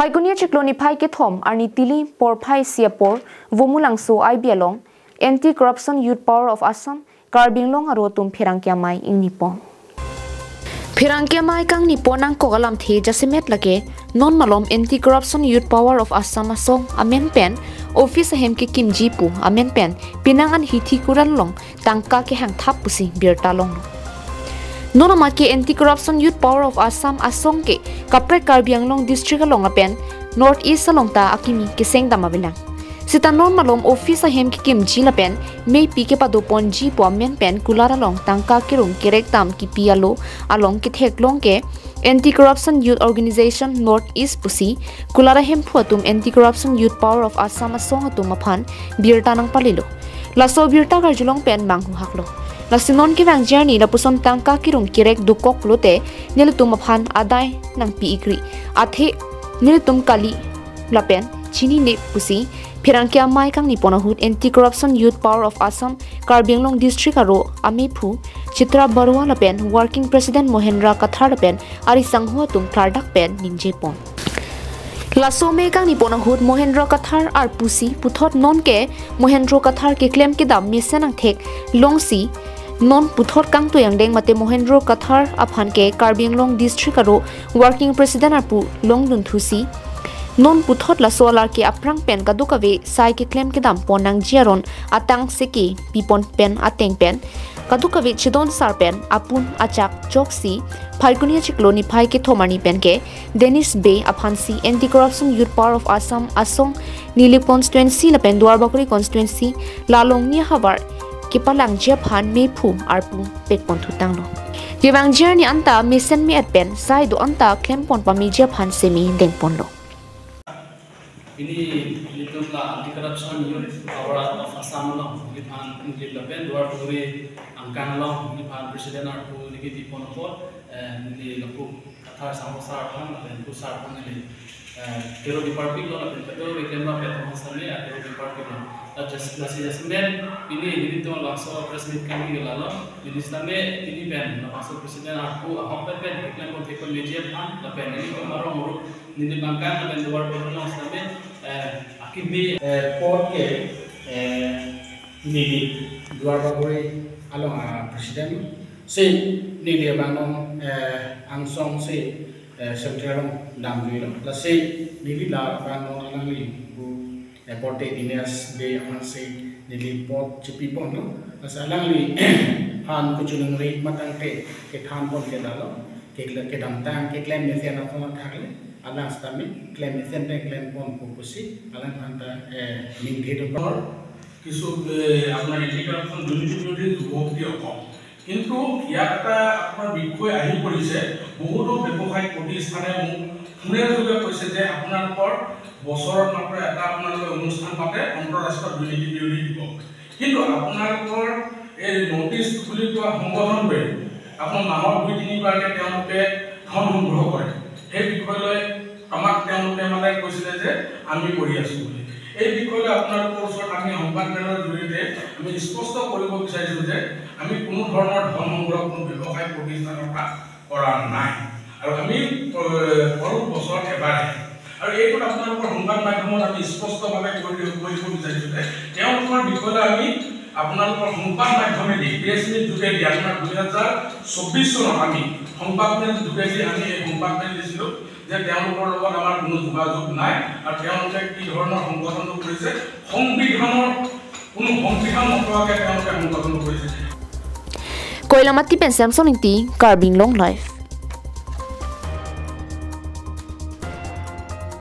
Phaigunia chikloni phai ke thom arni tili por phai siapor vomulangso IBLong Anti-Corruption Youth Power of Assam Karbinglong arotum Pherangke amei ingnipo Pherangke amei kangni ponang kogalam the jasimet lage non malom Anti-Corruption Youth Power of Assam asong amen pen office hem ke kimji pu amen pen pinangan hithi kuralong tangka ke hang thap pusi birtalong Nonamat ke Anti-Corruption Youth Power of Assam asong ke kapre Karbianglong district along apen North East along ta akimi ke seng damabilang Sita non malom office hem ke kimji lapen mei pi ke padopon ji po amen pen kulara long tangka ke rum kerek tam ki pialo along ke theklong ke Anti-Corruption Youth Organization North East pusi kulara hem phuatum Anti-Corruption Youth Power of Assam asong atum aphan birta nang palilo laso birta garjulong pen manghu haklo Lasinon ke bang journey la pusom tangka kirung kirek dukok lote nilutum aphan adai nang pi ikri athe nilutum kali lapen chini ne pusi Pherangke amei kangni ponahut Anti-Corruption Youth Power of Assam Karbinglong district aro amei phu Chitra Barua lapen working president Mohendra Kathar lapen ari sangho tum tlardak pen ningje pon Laso me kang ni ponahut Mohendra Kathar ar pusi puthot non ke Mohendra Kathar ke claim ke dam misenang thek longsi non puthot kang to yang deng mate Mohendra Kathar aphan ke Karbinglong district aro working president apu longdun thusi non puthot la solar ke aprang pen kadukave sai ke claim ke dam ponang jiaron atang seki pipon pen ateng pen kadukave chidon sar pen apun achak choksi Phaigunia chikloni phai ke thomani pen ke Dennis Bay aphansi Anti-Corruption Youth Power of Assam asong Nili constituency la pen Duarbakuri constituency lalong ni habar kipalang jephan me phu arpu pekpon thutang lo yewang journey anta mission me at pen sai do anta klempon pa me jephan semi dengpon lo ini litutla Anti-Corruption Youth Power of Assam lo githan ngil pen Duarbakuri angkang lo githan president arpu nigi ponopot ni lapu kathar samosar phang pen pusar phang ni Kero department lo pen kero rekemla pen masane kero department lo just men ini to langsung presiden kami gelalo ministame ini pen langsung presiden aku apa pen iklan kon tekon media phan la pen ini ko maro muru ini bangkan pen luar bono langsung akimi port ke ini luar bagoi along presiden se ni dia bangun angsong se sekretariat damjuilo la se ni la bangun along bu Porte Dinas Bay Amansi Nili Port Chipipon no asalang li han kuchulung ri matang te ke than pon ke dalo ke dam tang ke claim methen apon thakle alang stami claim methen te claim pon pupusi alang hanta ning ghedo por kisu apnar Anti-Corruption duty যুবক কি অকম কিন্তু ইয়াটা আপোনাৰ বিষয় আহি পৰিছে বহুতো ব্যৱসায়িক প্ৰতিষ্ঠানে ফোনেৰ যোগে কৈছে যে আপোনালোকৰ বছৰত মাত্ৰ এটা আপোনালোকে অনুষ্ঠান পাতে অন্তঃৰাষ্ট্ৰীয় দুৰ্নীতি বিৰোধী দিৱস কিন্তু আপোনালোকৰ এই নোটিছ খুলি কোৱা সংগঠনটোৱে আপোনাৰ মাহৰ 2-3 বাৰকে তেওঁলোকে ধন সংগ্ৰহ কৰে সেই বিষয়লৈ আমাক তেওঁলোকে মানে কৈছিলে যে আমি কৰি আছো বুলি এই বিষয়লৈ আপোনালোকৰ ওচৰত আমি সংবাদমেলৰ জৰিয়তে আমি স্পষ্ট কৰিব বিচাৰিছো যে আমি কোনো ধৰণৰ ধন সংগ্ৰহ কোনো ব্যৱসায়িক প্ৰতিষ্ঠানৰ পৰা কৰা নাই আৰু আমি পৰ বছৰত এবাৰ আৰু এইটো আপোনালোকৰ সংবাদ মাধ্যমত আমি স্পষ্টভাৱে কৰিব বিচাৰিছো যে তেওঁলোকৰ বিষয়লৈ আমি আপোনালোকৰ সংবাদ মাধ্যমেদি প্ৰেছ মিট যোগেদি আপোনাৰ 2024 চনত আমি সংবাদ মেল যোগেদি আমি এই সংবাদ মেল দিছিলো যে তেওঁলোকৰ লগত আমাৰ কোনো যোগাযোগ নাই আৰু তেওঁলোকে কি ধৰণৰ সংগঠন কৰিছে সংবিধানৰ কোনো সংবিধান নথকাকৈ তেওঁলোকে সংগঠন কৰিছে Koilamati pensam soninti Karbinglong life